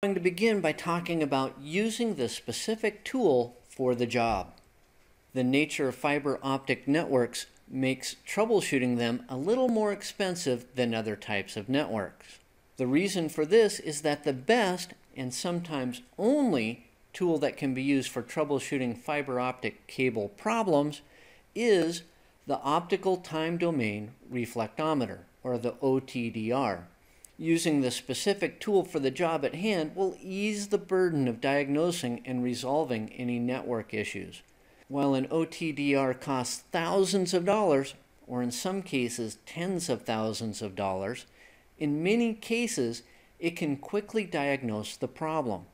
I'm going to begin by talking about using the specific tool for the job. The nature of fiber optic networks makes troubleshooting them a little more expensive than other types of networks. The reason for this is that the best, and sometimes only, tool that can be used for troubleshooting fiber optic cable problems is the optical time domain reflectometer, or the OTDR. Using the specific tool for the job at hand will ease the burden of diagnosing and resolving any network issues. While an OTDR costs thousands of dollars, or in some cases tens of thousands of dollars, in many cases it can quickly diagnose the problem.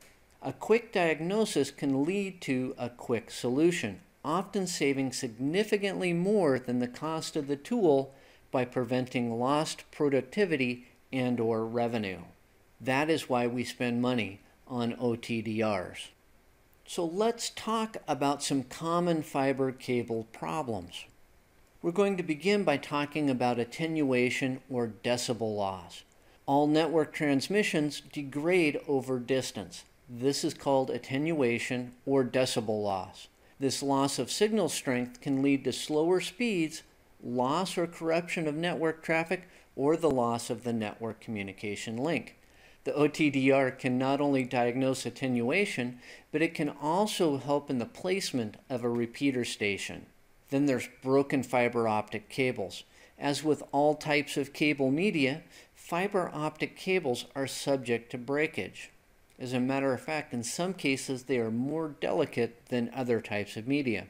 A quick diagnosis can lead to a quick solution, often saving significantly more than the cost of the tool by preventing lost productivity and/or revenue. That is why we spend money on OTDRs. So let's talk about some common fiber cable problems. We're going to begin by talking about attenuation or decibel loss. All network transmissions degrade over distance. This is called attenuation or decibel loss. This loss of signal strength can lead to slower speeds, loss or corruption of network traffic, or the loss of the network communication link. The OTDR can not only diagnose attenuation, but it can also help in the placement of a repeater station. Then there's broken fiber optic cables. As with all types of cable media, fiber optic cables are subject to breakage. As a matter of fact, in some cases they are more delicate than other types of media.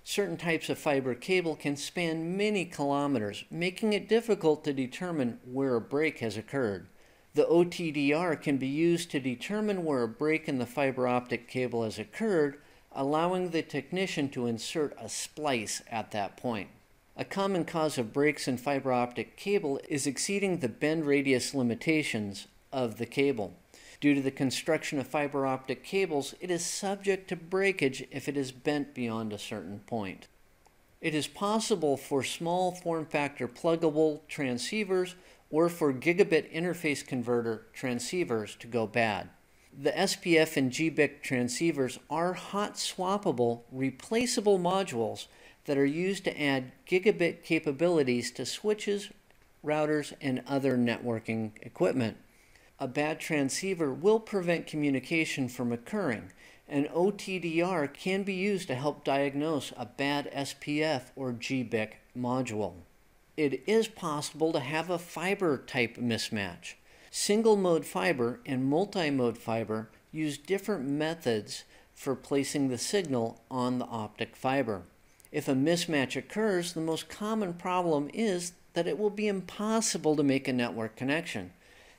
Certain types of fiber cable can span many kilometers, making it difficult to determine where a break has occurred. The OTDR can be used to determine where a break in the fiber optic cable has occurred, allowing the technician to insert a splice at that point. A common cause of breaks in fiber optic cable is exceeding the bend radius limitations of the cable. Due to the construction of fiber optic cables, it is subject to breakage if it is bent beyond a certain point. It is possible for small form factor pluggable transceivers or for gigabit interface converter transceivers to go bad. The SPF and GBIC transceivers are hot swappable, replaceable modules that are used to add gigabit capabilities to switches, routers, and other networking equipment. A bad transceiver will prevent communication from occurring. An OTDR can be used to help diagnose a bad SPF or GBIC module. It is possible to have a fiber type mismatch. Single mode fiber and multi-mode fiber use different methods for placing the signal on the optic fiber. If a mismatch occurs, the most common problem is that it will be impossible to make a network connection.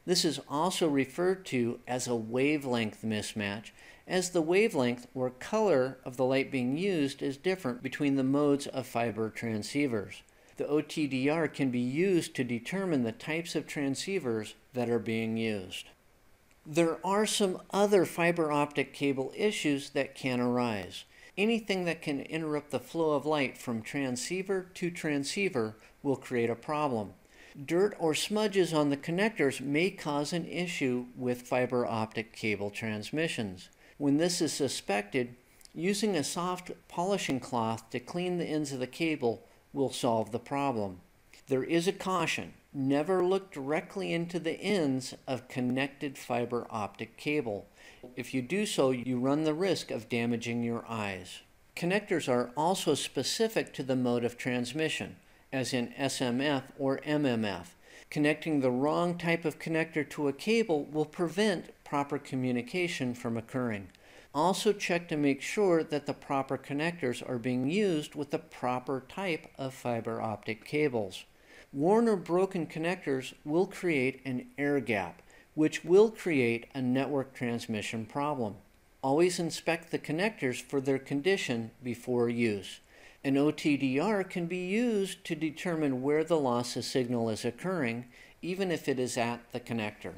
This is also referred to as a wavelength mismatch, as the wavelength or color of the light being used is different between the modes of fiber transceivers. The OTDR can be used to determine the types of transceivers that are being used. There are some other fiber optic cable issues that can arise. Anything that can interrupt the flow of light from transceiver to transceiver will create a problem. Dirt or smudges on the connectors may cause an issue with fiber optic cable transmissions. When this is suspected, using a soft polishing cloth to clean the ends of the cable will solve the problem. There is a caution: never look directly into the ends of connected fiber optic cable. If you do so, you run the risk of damaging your eyes. Connectors are also specific to the mode of transmission, as in SMF or MMF. Connecting the wrong type of connector to a cable will prevent proper communication from occurring. Also check to make sure that the proper connectors are being used with the proper type of fiber optic cables. Worn or broken connectors will create an air gap, which will create a network transmission problem. Always inspect the connectors for their condition before use. An OTDR can be used to determine where the loss of signal is occurring, even if it is at the connector.